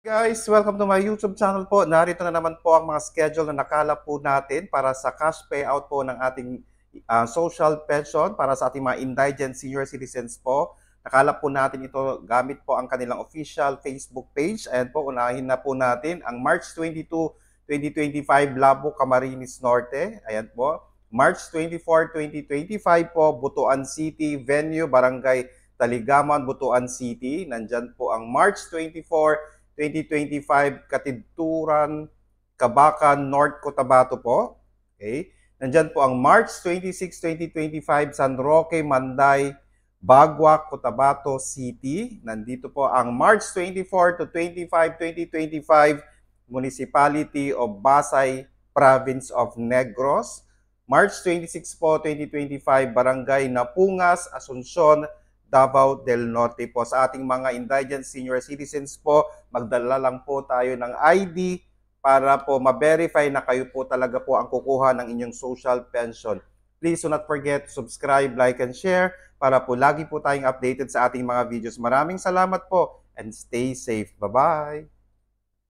Guys, welcome to my YouTube channel po. Narito na naman po ang mga schedule na nakalap po natin para sa cash payout po ng ating social pension para sa ating mga indigent senior citizens po. Nakalap po natin ito gamit po ang kanilang official Facebook page. Ayan po, unahin na po natin ang March 22, 2025 Labo, Camarines Norte. Ayan po. March 24, 2025 po, Butuan City, Venue, Barangay Taligaman, Butuan City. Nandyan po ang March 24, 2025 Katidturan, Kabakan, North Cotabato po. Okay? Nandyan po ang March 26, 2025 San Roque, Manday, Bagua, Cotabato City. Nandito po ang March 24 to 25, 2025 Municipality of Basay, Province of Negros. March 26 po, 2025 Barangay Napungas, Asuncion, Davao del Norte po. Sa ating mga indigent senior citizens po, magdala lang po tayo ng ID para po ma-verify na kayo po talaga po ang kukuha ng inyong social pension. Please do not forget to subscribe, like, and share para po lagi po tayong updated sa ating mga videos. Maraming salamat po and stay safe. Bye-bye!